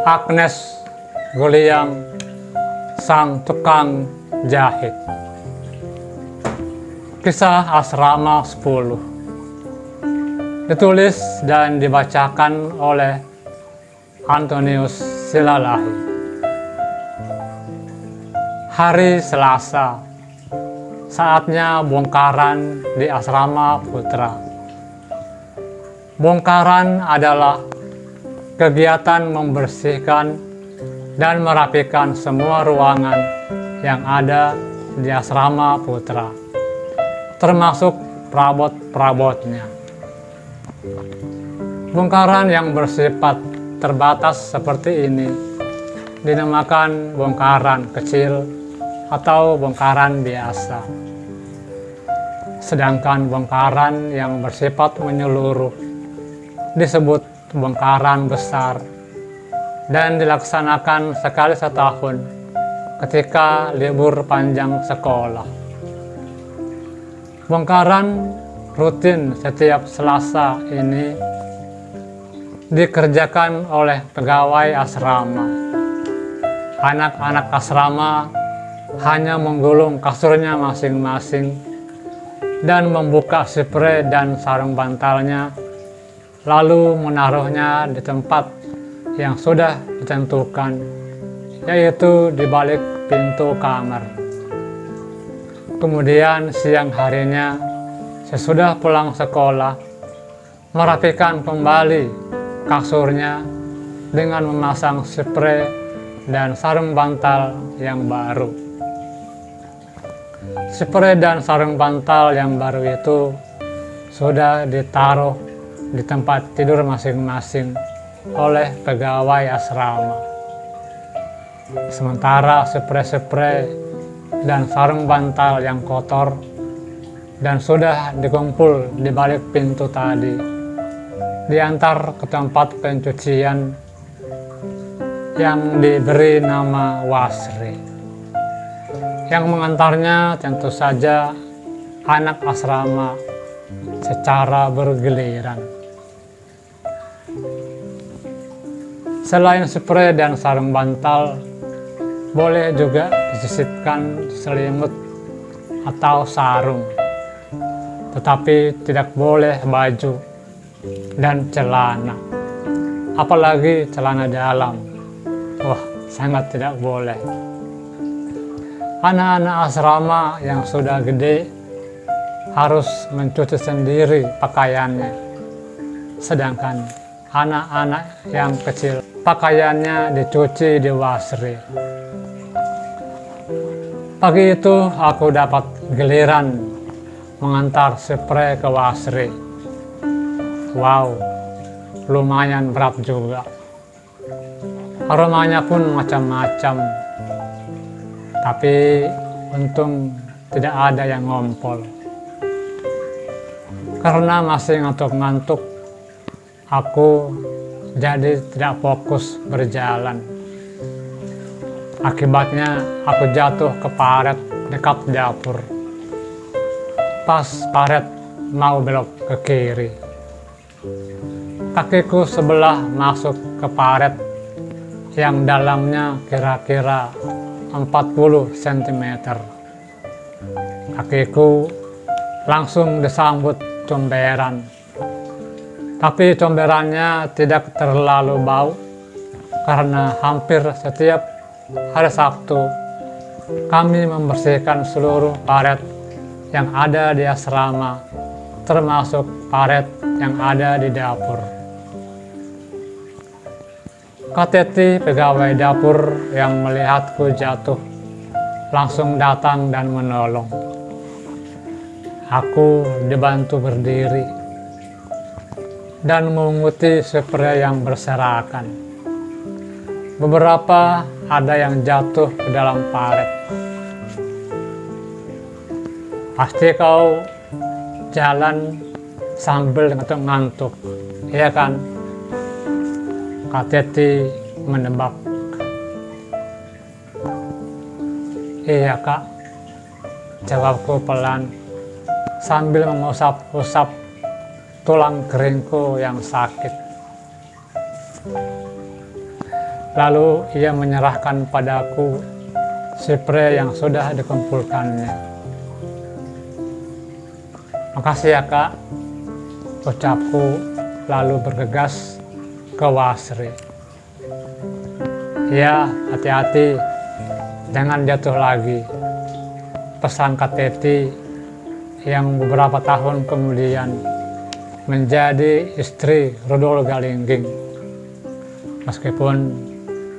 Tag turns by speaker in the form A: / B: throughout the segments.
A: Agnes Guliang, sang tukang jahit. Kisah Asrama 10 ditulis dan dibacakan oleh Antonius Silalahi. Hari Selasa, saatnya bongkaran di Asrama Putra. Bongkaran adalah kegiatan membersihkan dan merapikan semua ruangan yang ada di Asrama Putra, termasuk perabot-perabotnya. Bongkaran yang bersifat terbatas seperti ini dinamakan bongkaran kecil atau bongkaran biasa. Sedangkan bongkaran yang bersifat menyeluruh disebut bongkaran besar dan dilaksanakan sekali setahun ketika libur panjang sekolah. Bongkaran rutin setiap Selasa ini dikerjakan oleh pegawai asrama. Anak-anak asrama hanya menggulung kasurnya masing-masing dan membuka spray dan sarung bantalnya, lalu menaruhnya di tempat yang sudah ditentukan, yaitu di balik pintu kamar. Kemudian siang harinya, sesudah pulang sekolah, merapikan kembali kasurnya dengan memasang spray dan sarung bantal yang baru. Spray dan sarung bantal yang baru itu sudah ditaruh di tempat tidur masing-masing oleh pegawai asrama. Sementara spray-spray dan sarung bantal yang kotor dan sudah dikumpul di balik pintu tadi diantar ke tempat pencucian yang diberi nama wasri. Yang mengantarnya tentu saja anak asrama secara bergiliran. Selain spray dan sarung bantal, boleh juga disisipkan selimut atau sarung. Tetapi tidak boleh baju dan celana, apalagi celana dalam. Wah, sangat tidak boleh. Anak-anak asrama yang sudah gede harus mencuci sendiri pakaiannya, sedangkan anak-anak yang kecil pakaiannya dicuci di wasri. Pagi itu aku dapat giliran mengantar spray ke wasri. Wow, lumayan berat juga. Aromanya pun macam-macam, tapi untung tidak ada yang ngompol. Karena masih ngantuk-ngantuk, aku jadi tidak fokus berjalan. Akibatnya aku jatuh ke paret dekat dapur. Pas paret mau belok ke kiri, kakiku sebelah masuk ke paret yang dalamnya kira-kira 40 cm. Kakiku langsung disambut comberan. Tapi comberannya tidak terlalu bau karena hampir setiap hari Sabtu kami membersihkan seluruh paret yang ada di asrama, termasuk paret yang ada di dapur. Kateti pegawai dapur yang melihatku jatuh langsung datang dan menolong. Aku dibantu berdiri dan memunguti spray yang berserakan. Beberapa ada yang jatuh ke dalam paret. Pasti kau jalan sambil ngantuk-ngantuk, iya kan? Kateti menebak. Iya kak, jawabku pelan sambil mengusap-usap tulang keringku yang sakit. Lalu ia menyerahkan padaku spray yang sudah dikumpulkannya. Makasih ya Kak, ucapku lalu bergegas ke Wasri. Ya, hati-hati, jangan jatuh lagi, pesan Kak Teti yang beberapa tahun kemudian menjadi istri Rudol Galingging, meskipun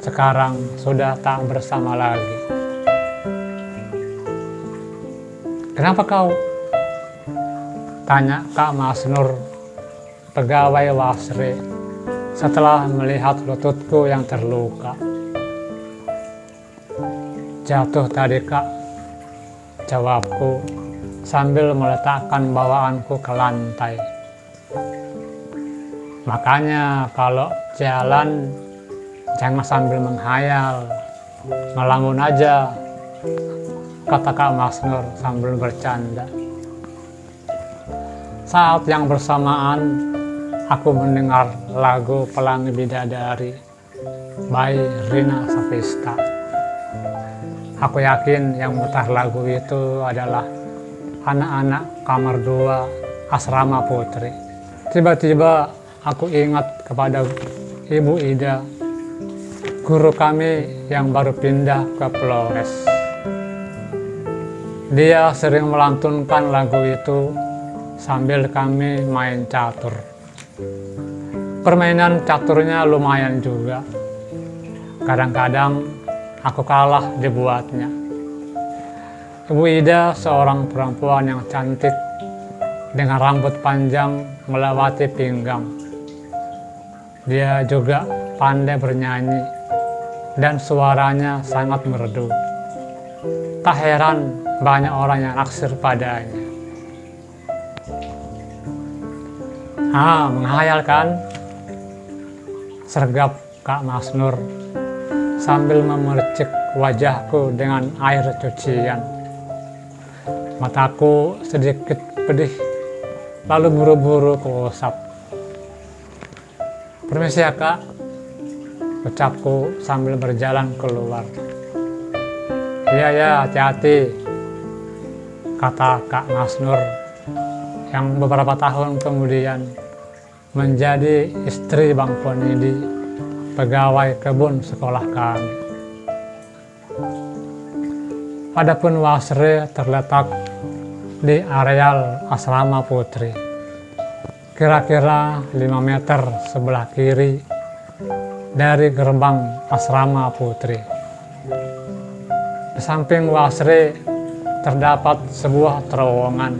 A: sekarang sudah tak bersama lagi. Kenapa kau? Tanya Kak Mas Nur, pegawai Wasri, setelah melihat lututku yang terluka. Jatuh tadi Kak, jawabku sambil meletakkan bawaanku ke lantai. Makanya kalau jalan jangan sambil menghayal, ngelamun aja, kata Kak Mas Nur sambil bercanda. Saat yang bersamaan, aku mendengar lagu Pelangi Bidadari by Rina Sapista. Aku yakin yang mutar lagu itu adalah anak-anak kamar 2 asrama putri. Tiba-tiba aku ingat kepada Ibu Ida, guru kami yang baru pindah ke Flores. Dia sering melantunkan lagu itu sambil kami main catur. Permainan caturnya lumayan juga. Kadang-kadang aku kalah dibuatnya. Ibu Ida seorang perempuan yang cantik dengan rambut panjang melewati pinggang. Dia juga pandai bernyanyi dan suaranya sangat merdu. Tak heran banyak orang yang naksir padanya. Menghayal kan? Sergap Kak Mas Nur sambil memercik wajahku dengan air cucian. Mataku sedikit pedih, lalu buru-buru kuusap. Permisi ya Kak, ucapku sambil berjalan keluar. Iya ya, hati-hati, kata Kak Mas Nur yang beberapa tahun kemudian menjadi istri Bang Ponidi, pegawai kebun sekolah kami. Adapun Wasri terletak di areal asrama putri, kira-kira 5 meter sebelah kiri dari gerbang asrama putri. Di samping Wasri terdapat sebuah terowongan.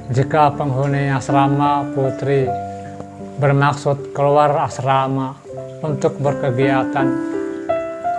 A: Jika penghuni asrama putri bermaksud keluar asrama untuk berkegiatan,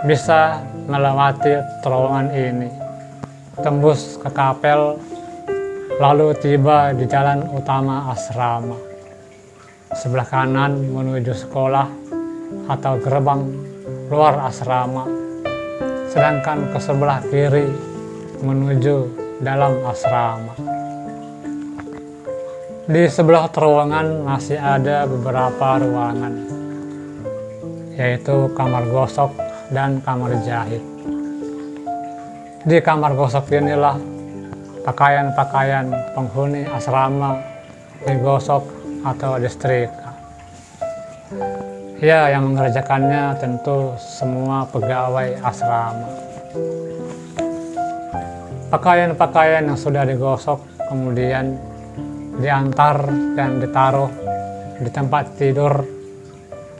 A: bisa melewati terowongan ini, tembus ke kapel, lalu tiba di jalan utama asrama. Sebelah kanan menuju sekolah atau gerbang luar asrama, sedangkan ke sebelah kiri menuju dalam asrama. Di sebelah terowongan masih ada beberapa ruangan, yaitu kamar gosok dan kamar jahit. Di kamar gosok inilah pakaian-pakaian penghuni asrama digosok atau disetrika. Ya, yang mengerjakannya tentu semua pegawai asrama. Pakaian-pakaian yang sudah digosok kemudian diantar dan ditaruh di tempat tidur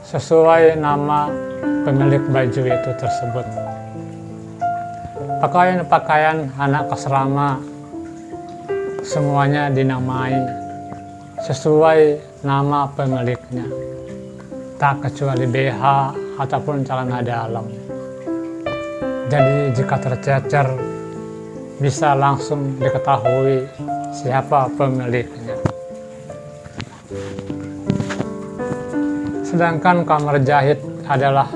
A: sesuai nama pemilik baju itu tersebut. Pakaian-pakaian anak asrama semuanya dinamai sesuai nama pemiliknya, tak kecuali BH ataupun celana dalam. Jadi jika tercecer bisa langsung diketahui siapa pemiliknya. Sedangkan kamar jahit adalah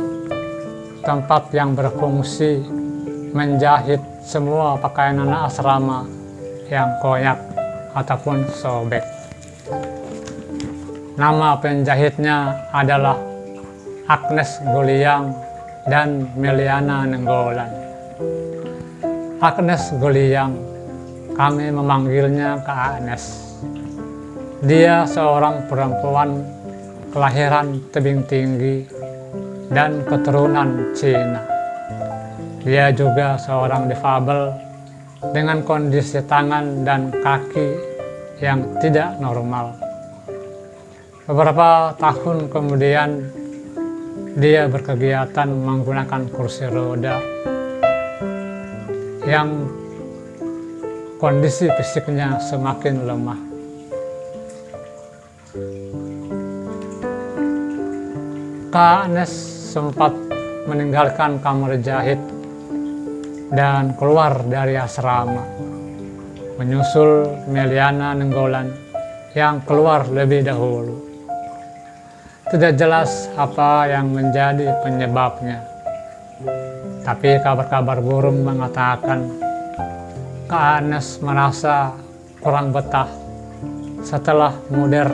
A: tempat yang berfungsi menjahit semua pakaian anak asrama yang koyak ataupun sobek. Nama penjahitnya adalah Agnes Guliang, dan Meliana Nenggolan. Agnes Guliang, kami memanggilnya Kak Agnes. Dia seorang perempuan kelahiran tebing tinggi dan keturunan Cina. Dia juga seorang difabel dengan kondisi tangan dan kaki yang tidak normal. Beberapa tahun kemudian, dia berkegiatan menggunakan kursi roda yang kondisi fisiknya semakin lemah. Kak Agnes sempat meninggalkan kamar jahit dan keluar dari asrama, menyusul Meliana Nenggolan yang keluar lebih dahulu. Tidak jelas apa yang menjadi penyebabnya, tapi kabar-kabar burung mengatakan Kak Agnes merasa kurang betah setelah Muder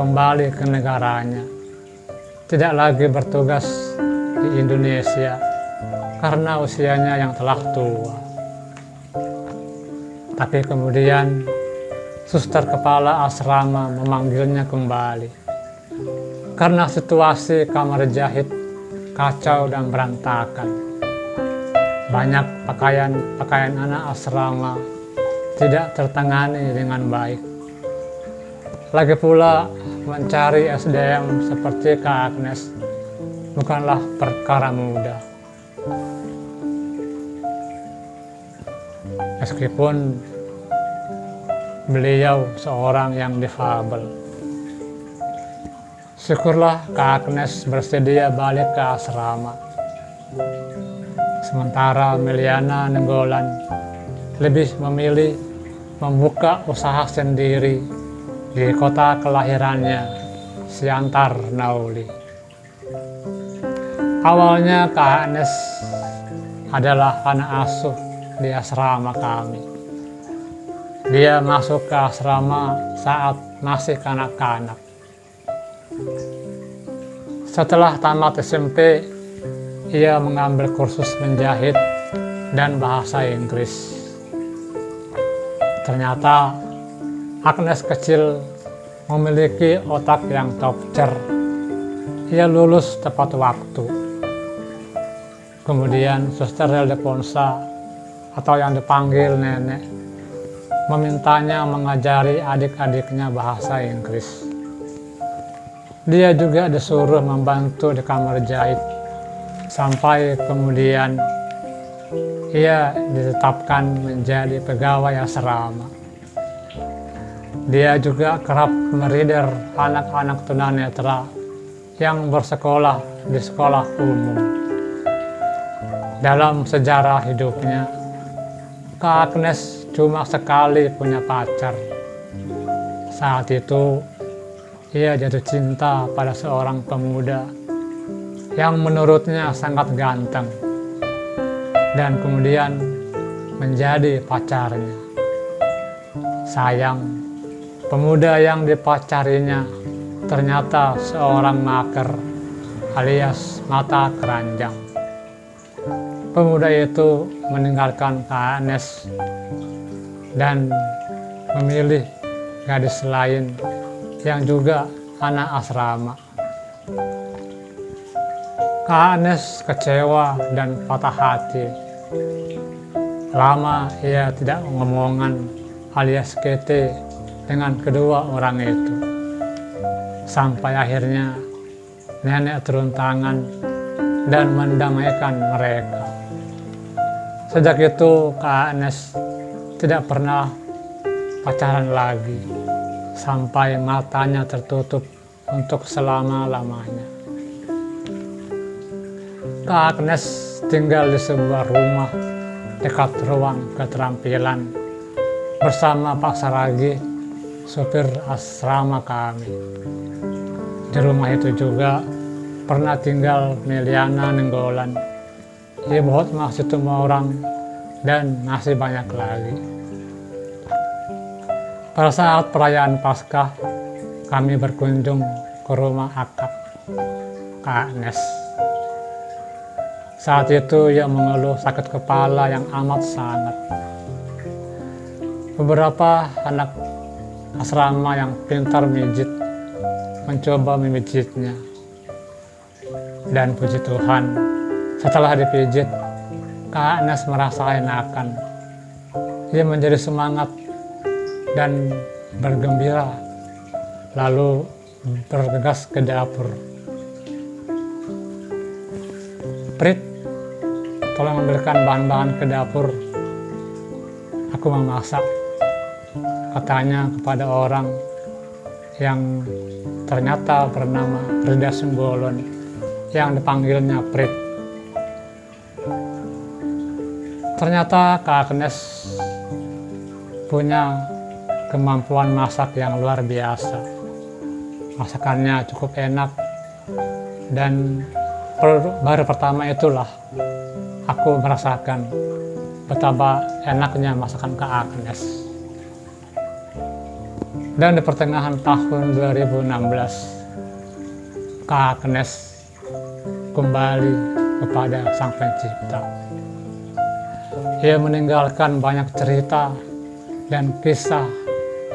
A: kembali ke negaranya, tidak lagi bertugas di Indonesia karena usianya yang telah tua. Tapi kemudian suster kepala asrama memanggilnya kembali karena situasi kamar jahit kacau dan berantakan. Banyak pakaian anak asrama tidak tertangani dengan baik. Lagi pula mencari SDM seperti Kak Agnes bukanlah perkara mudah. Meskipun beliau seorang yang difabel. Syukurlah Kak Agnes bersedia balik ke asrama. Sementara Meliana Nenggolan lebih memilih membuka usaha sendiri di kota kelahirannya, Siantar, Nauli. Awalnya Kak Agnes adalah anak asuh di asrama kami. Dia masuk ke asrama saat masih kanak-kanak. Setelah tamat SMP, ia mengambil kursus menjahit dan bahasa Inggris. Ternyata Agnes kecil memiliki otak yang tokcer. Ia lulus tepat waktu. Kemudian Suster Ildefonsa, atau yang dipanggil nenek, memintanya mengajari adik-adiknya bahasa Inggris. Dia juga disuruh membantu di kamar jahit, sampai kemudian ia ditetapkan menjadi pegawai asrama. Dia juga kerap merider anak-anak tunanetra yang bersekolah di sekolah umum. Dalam sejarah hidupnya, Kak Agnes cuma sekali punya pacar. Saat itu, ia jatuh cinta pada seorang pemuda yang menurutnya sangat ganteng dan kemudian menjadi pacarnya. Sayang, pemuda yang dipacarinya ternyata seorang maker alias mata keranjang. Pemuda itu meninggalkan Kak Agnes dan memilih gadis lain yang juga anak asrama. Kak Agnes kecewa dan patah hati. Lama ia tidak ngomongan alias kete dengan kedua orang itu. Sampai akhirnya nenek turun tangan dan mendamaikan mereka. Sejak itu Kak Agnes tidak pernah pacaran lagi sampai matanya tertutup untuk selama-lamanya. Kak Agnes tinggal di sebuah rumah dekat ruang keterampilan bersama Pak Saragi, supir asrama kami. Di rumah itu juga pernah tinggal Meliana Nenggolan, Ibu Hotmah Situmorang, dan masih banyak lagi. Pada saat perayaan Paskah, kami berkunjung ke rumah akad. Kak Agnes. Saat itu ia mengeluh sakit kepala yang amat sangat. Beberapa anak asrama yang pintar mijit mencoba memijitnya. Dan puji Tuhan, setelah dipijit, Kak Agnes merasa enakan. Ia menjadi semangat dan bergembira, lalu bergegas ke dapur. Prit, tolong ambilkan bahan-bahan ke dapur. Aku mau masak, katanya kepada orang yang ternyata bernama Rida Simbolon yang dipanggilnya Prit. Ternyata Kak Agnes punya kemampuan masak yang luar biasa. Masakannya cukup enak, dan baru pertama itulah aku merasakan betapa enaknya masakan Kak Agnes. Dan di pertengahan tahun 2016, Kak Agnes kembali kepada Sang Pencipta. Ia meninggalkan banyak cerita dan kisah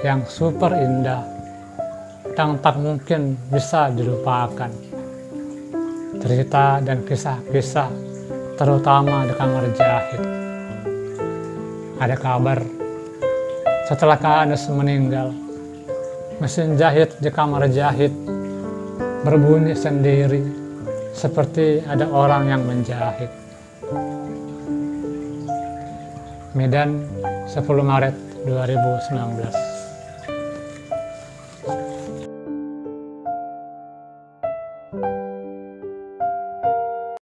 A: yang super indah yang tak mungkin bisa dilupakan. Cerita dan kisah-kisah terutama di kamar jahit. Ada kabar setelah Kak Agnes meninggal, mesin jahit di kamar jahit berbunyi sendiri seperti ada orang yang menjahit. Medan, 10 Maret 2019.